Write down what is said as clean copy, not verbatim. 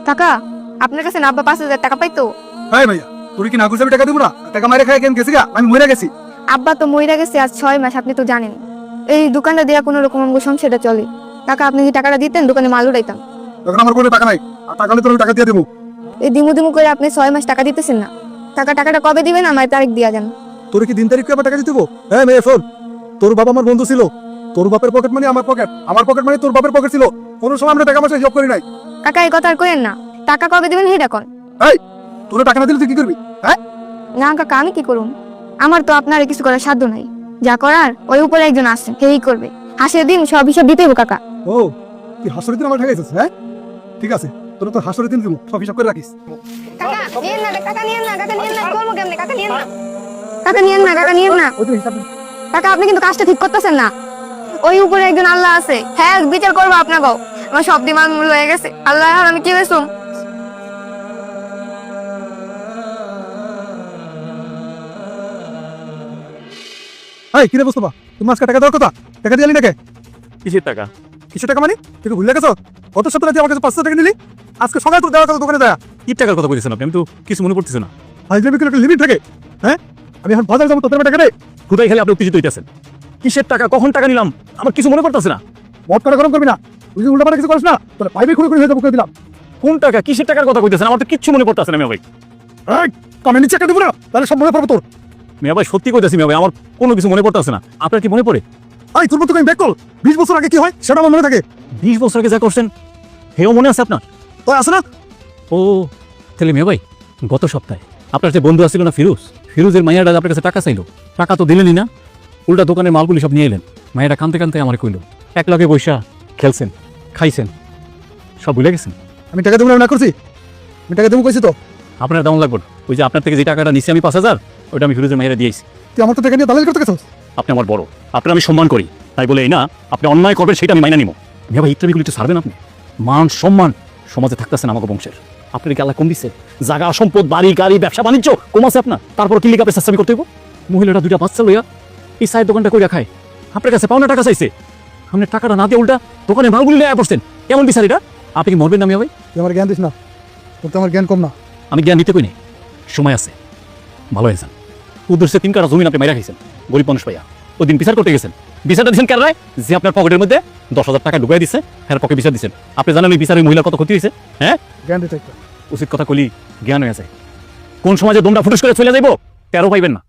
কাকা আপনার কাছে না আব্বা 5,000 টাকা পাইতো? হ্যাঁ ভাইয়া, তোর কি না খুশি টাকা দেবো না? টাকা মারে খাই কেন গেছি গা? আমি মরে গেছি। আব্বা তো মইরা গেছে আজ 6 মাস, আপনি তো জানেন। এই দোকানটা দেয়া কোনো রকম আমগো সংসারটা চলে। কাকা আপনি যদি টাকাটা দিতেন দোকানে মাল উঠাইতাম। তখন আমার কোনো টাকা নাই, আর টাকা হলে তোর টাকা দিয়ে দেবো। এই দিমু দিমু করে আপনি 6 মাস টাকা দিতেছেন না। কাকা টাকাটা কবে দিবেন আমার তারিখ দিয়া যান। তোর কি দিন তারিখ আবার টাকা দিতে দেবো? হ্যাঁ মেয়ে শোন, তোর বাবা আমার বন্ধু ছিল, তোর বাপের পকেট মানে আমার পকেট, আমার পকেট মানে তোর বাপের পকেট ছিল। কোনো সময় আমরা টাকা পয়সা জব করি নাই। কাকা এই কথা আর কইেন না, টাকা কবে দিবেন সেটা কোন। এই তোর টাকা না দিলে তুই কি করবি? হ্যাঁ না কাকা আমি কি করুম, আমার তো আপনার কিছু করার সাধ্য নাই। যা করার ওই উপরে একজন আছে, সেই করবে। হাসির দিন সব হিসাব দিতে হইব কাকা। ও তুই হাসরের দিন আমার ঠেকাইছিস? হ্যাঁ ঠিক আছে, তোর তো হাসরের দিন দিব, সব হিসাব করে রাখিস। কাকা নিয়েন না, কাকা নিয়েন না, কাকা নিয়েন না, করবো কেমনে? কাকা নিয়েন না, কাকা নিয়েন না, কাকা নিয়েন না। ওই তো হিসাব কাকা আপনি কিন্তু কাজটা ঠিক করতেছেন না। ওই উপরে একজন আল্লাহ আছে, হ্যাঁ বিচার করবো আপনাকেও। আমার সব দিমাগ মূল হয়ে গেছে। আল্লাহ আমি কি হয়েছুম? এই কিরে বুঝতে তুমি আজকে টাকা দেওয়ার কথা, টাকা দিয়ে নাকি? কিসের টাকা? কিছু টাকা মানে তুই ভুলে গেছো? গত সপ্তাহে তুই আমার কাছে 500 টাকা নিলি, আজকে সকালে তোর দেওয়ার কথা দোকানে দেয়া। কি টাকার কথা বলছেন আপনি? আমি তো কিছু মনে পড়তেছে না। ফাইজলামি করে একটা লিমিট থাকে। হ্যাঁ আমি এখন বাজার যাবো, তোদের টাকা দে। খুদাই খালি আপনি উত্তেজিত হইতেছেন। কিসের টাকা, কখন টাকা নিলাম আমার কিছু মনে পড়তেছে না। মদ করে গরম করবি না, তুই যদি উল্টাপাল্টা কিছু করিস না তাহলে পাইবে খুঁড়ে খুঁড়ে হয়ে যাবো করে দিলাম। কোন টাকা, কিসের টাকার কথা কইতেছেন? আমার তো কিচ্ছু মনে পড়তেছে না মিয়া ভাই। এই কানে নিচে একটা দেবো না, তাহলে সব মনে পড়বে তোর। মিয়া ভাই সত্যি কইতেছি মিয়া ভাই, আমার কোনো কিছু মনে পড়তেছে না। আপনার কি মনে পড়ে? এই তোর মতো আমি ব্যাক কল 20 বছর আগে কি হয় সেটা আমার মনে থাকে। 20 বছর আগে যা করছেন হেও মনে আছে আপনার? তো আছে না? ও তাহলে মিয়া ভাই গত সপ্তাহে আপনার যে বন্ধু আসছিল না ফিরোজ, ফিরোজের মাইয়াটা আপনার কাছে টাকা চাইলো, টাকা তো দিলেনই না, উল্টা দোকানের মালগুলি সব নিয়ে এলেন। মায়েরা কানতে কানতে আমার কইলো, এক লগে বৈশা খেলছেন, খাইছেন, সব ভুলে গেছেন। আমি টাকা দেবো না করছি? আমি টাকা দেবো কইছি তো। আপনার তেমন লাগবে না। ওই যে আপনার থেকে যে টাকাটা নিচ্ছি আমি 5,000, ওইটা আমি ফিরোজের মায়েরা দিয়েছি। তুই আমার তো টাকা নিয়ে দালালি করতে গেছিস। আপনি আমার বড়, আপনার আমি সম্মান করি, তাই বলে এই না আপনি অন্যায় করবেন সেটা আমি মাইনা নিব। মিয়া ভাই ইত্যাদিগুলি একটু ছাড়বেন আপনি। মান সম্মান সমাজে থাকতেছেন আমাকে বংশের, আপনার কি আল্লাহ কম দিচ্ছে? জায়গা সম্পদ বাড়ি গাড়ি ব্যবসা বাণিজ্য কম আছে আপনার, তারপর কি লিখে আপনি চেষ্টা করতে হইব? মহিলাটা 2টা বাচ্চা লইয়া এই চায়ের দোকানটা কইরা খায়, আপনার কাছে পাওনা টাকা চাইছে, আপনি টাকাটা না দিয়ে উল্টা দোকানে মালগুলি লইয়া পড়ছেন। কেমন বিচার এটা? আপনি কি মরবেন না মিয়া ভাই? তুই আমার জ্ঞান দিস না, তোর তো আমার জ্ঞান কম না। আমি জ্ঞান দিতে কই নাই, সময় আছে, ভালো হয়েছেন। উদ্দেশ্যে 3 কাঠা জমিন আপনি মাইরা খাইছেন, গরিব মানুষ পাইয়া। ওই দিন বিচার করতে গেছেন, বিচারটা দিচ্ছেন কেন? যে আপনার পকেটের মধ্যে 10,000 টাকা ঢুকাই দিচ্ছে, হ্যাঁ পকেট বিচার দিচ্ছেন। আপনি জানেন ওই বিচারে মহিলার কত ক্ষতি হয়েছে? হ্যাঁ জ্ঞান দিতে একটা উচিত কথা কলি জ্ঞান হয়ে যায়। কোন সমাজে দমটা ফুটুস করে চলে যাইব টেরও পাইবেন না।